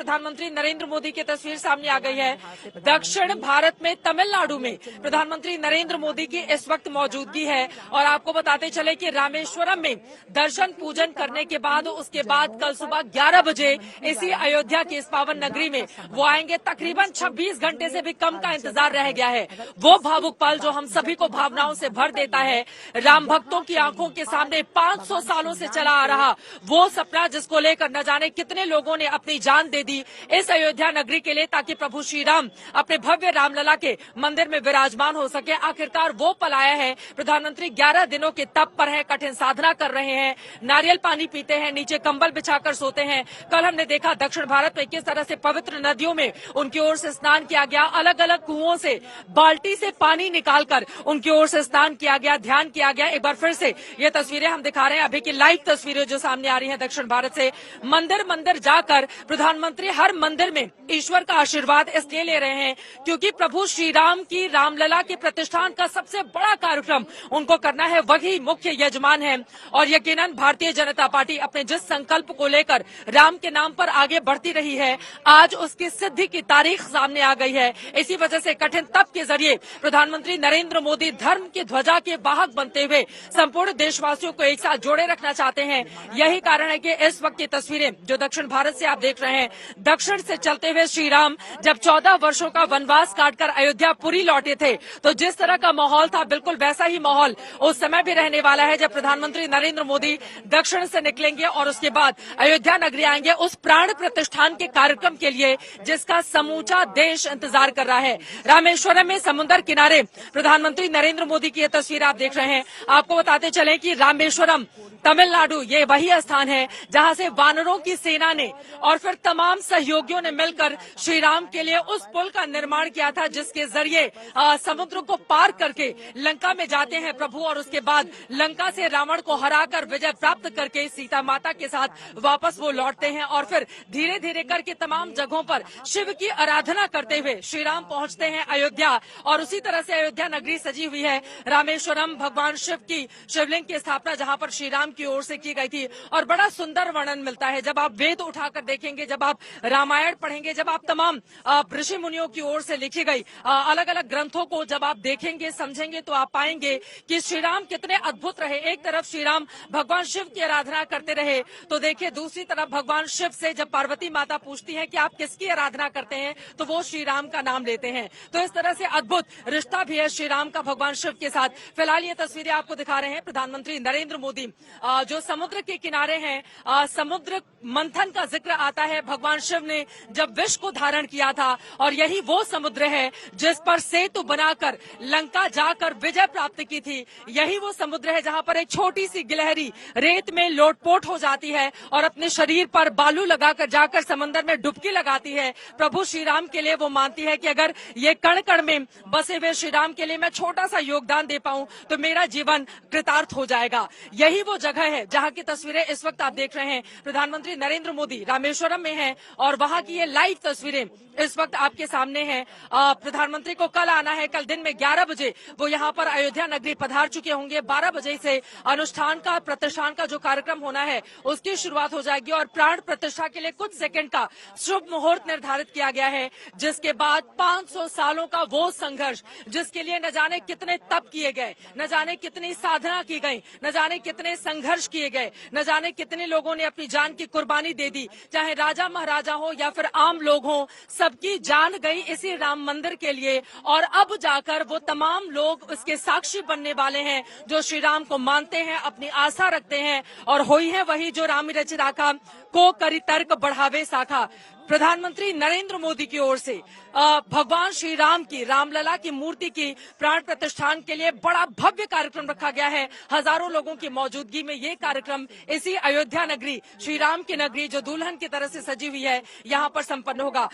प्रधानमंत्री नरेंद्र मोदी की तस्वीर सामने आ गई है। दक्षिण भारत में तमिलनाडु में प्रधानमंत्री नरेंद्र मोदी की इस वक्त मौजूदगी है और आपको बताते चले कि रामेश्वरम में दर्शन पूजन करने के बाद उसके बाद कल सुबह 11 बजे इसी अयोध्या की इस पावन नगरी में वो आएंगे। तकरीबन 26 घंटे से भी कम का इंतजार रह गया है। वो भावुक पल जो हम सभी को भावनाओं से भर देता है। राम भक्तों की आंखों के सामने 500 सालों से चला आ रहा वो सपना, जिसको लेकर न जाने कितने लोगों ने अपनी जान दे दी इस अयोध्या नगरी के लिए, ताकि प्रभु श्री राम अपने भव्य रामलला के मंदिर में विराजमान हो सके। आखिरकार वो पल आया है। प्रधानमंत्री 11 दिनों के तप पर है, कठिन साधना कर रहे हैं, नारियल पानी पीते हैं, नीचे कंबल बिछाकर सोते हैं। कल हमने देखा दक्षिण भारत में किस तरह से पवित्र नदियों में उनकी ओर से स्नान किया गया। अलग अलग कुओं से बाल्टी से पानी निकालकर उनकी ओर से स्नान किया गया, ध्यान किया गया। एक बार फिर से ये तस्वीरें हम दिखा रहे हैं, अभी की लाइव तस्वीरें जो सामने आ रही हैं दक्षिण भारत से। मंदिर मंदिर जाकर प्रधानमंत्री हर मंदिर में ईश्वर का आशीर्वाद इसलिए ले रहे हैं क्योंकि प्रभु श्री राम की रामलला के प्रतिष्ठान का सबसे बड़ा कार्यक्रम उनको करना है, वही मुख्य यजमान है। और यकीनन भारतीय जनता पार्टी अपने जिस संकल्प को लेकर राम के नाम पर आगे बढ़ती रही है, आज उसकी सिद्धि की तारीख सामने आ गई है। इसी वजह से कठिन तप के जरिए प्रधानमंत्री नरेंद्र मोदी धर्म की ध्वजा के वाहक बनते हुए संपूर्ण देशवासियों को एक साथ जोड़े रखना चाहते हैं। यही कारण है कि इस वक्त की तस्वीरें जो दक्षिण भारत से आप देख रहे हैं, दक्षिण से चलते हुए श्री राम जब 14 वर्षों का वनवास काटकर अयोध्या पुरी लौटे थे, तो जिस तरह का माहौल था बिल्कुल वैसा ही माहौल उस समय भी रहने वाला है जब प्रधानमंत्री नरेंद्र मोदी दक्षिण से निकलेंगे और उसके बाद अयोध्या नगरी आएंगे उस प्राण प्रतिष्ठान के कार्यक्रम के लिए जिसका समूचा देश इंतजार कर रहा है। रामेश्वरम में समुद्र किनारे प्रधानमंत्री नरेंद्र मोदी की ये तस्वीर आप देख रहे हैं। आपको बताते चले कि रामेश्वरम तमिलनाडु ये वही स्थान है जहां से वानरों की सेना ने और फिर तमाम सहयोगियों ने मिलकर श्री राम के लिए उस पुल का निर्माण किया था जिसके जरिए समुद्र को पार करके लंका में जाते हैं प्रभु, और उसके बाद लंका से रावण को हराकर विजय प्राप्त करके सीता माता के साथ वापस वो लौटते हैं और फिर धीरे धीरे करके तमाम जगहों पर शिव की आराधना करते हुए श्री राम पहुंचते हैं अयोध्या। और उसी तरह से अयोध्या नगरी सजी हुई है। रामेश्वरम भगवान शिव की शिवलिंग की स्थापना जहां पर श्री राम की ओर से की गई थी और बड़ा सुंदर वर्णन मिलता है जब आप वेद उठाकर देखेंगे, जब आप रामायण पढ़ेंगे, जब आप तमाम ऋषि मुनियों की ओर से लिखी गई अलग अलग ग्रंथों को जब आप देखेंगे समझेंगे तो आप पाएंगे कि श्री राम कितने अद्भुत रहे। एक तरफ श्री राम भगवान शिव की आराधना करते रहे तो देखिए दूसरी तरफ भगवान शिव से जब पार्वती माता पूछती है कि आप किसकी आराधना करते हैं तो वो श्री राम का नाम लेते हैं। तो इस तरह से अद्भुत रिश्ता भी है श्री राम का भगवान शिव के साथ। फिलहाल ये तस्वीरें आपको दिखा रहे हैं प्रधानमंत्री नरेंद्र मोदी जो समुद्र के किनारे हैं। समुद्र मंथन का जिक्र आता है। भगवान शिव ने जब विष को धारण किया था और यही वो समुद्र है जिस पर सेतु बनाकर लंका जाकर विजय प्राप्त की थी। यही वो समुद्र है जहां पर एक छोटी सी गिलहरी रेत में लोटपोट हो जाती है और अपने शरीर पर बालू लगाकर जाकर समंदर में डुबकी लगाती है। प्रभु श्री राम के लिए वो मानती है कि अगर ये कण कण में बसे हुए श्री राम के लिए मैं छोटा सा योगदान दे पाऊं तो मेरा जीवन कृतार्थ हो जाएगा। यही वो जगह है जहां की तस्वीरें इस वक्त आप देख रहे हैं। प्रधानमंत्री नरेंद्र मोदी रामेश्वरम में हैं और वहां की ये लाइव तस्वीरें इस वक्त आपके सामने हैं। प्रधानमंत्री को कल आना है, कल दिन में 11 बजे वो यहाँ पर अयोध्या नगरी पधार चुके होंगे। 12 बजे से अनुष्ठान का प्रतिष्ठान का जो कार्यक्रम होना है उसकी शुरुआत हो जाएगी और प्राण प्रतिष्ठा के लिए कुछ सेकंड का शुभ मुहूर्त निर्धारित किया गया है, जिसके बाद 500 सालों का वो संघर्ष जिसके लिए न जाने कितने तप किए गए, न जाने कितनी साधना की गई, न जाने कितने संघर्ष किए गए, न जाने कितने लोगों ने अपनी जान की कुर्बानी दे दी, चाहे राजा महाराजा हो या फिर आम लोग हो, सबकी जान गई इसी राम मंदिर के लिए। और अब जाकर वो तमाम लोग उसके साक्षी बनने वाले हैं जो श्री राम को मानते हैं, अपनी आस्था रखते हैं और होई है वही जो राम रच राखा को करी तर्क बढ़ावे साखा। प्रधानमंत्री नरेंद्र मोदी की ओर से भगवान श्री राम की रामलला की मूर्ति की प्राण प्रतिष्ठान के लिए बड़ा भव्य कार्यक्रम रखा गया है। हजारों लोगों की मौजूदगी में ये कार्यक्रम इसी अयोध्या नगरी, श्री राम की नगरी जो दुल्हन की तरह से सजी हुई है, यहाँ पर संपन्न होगा।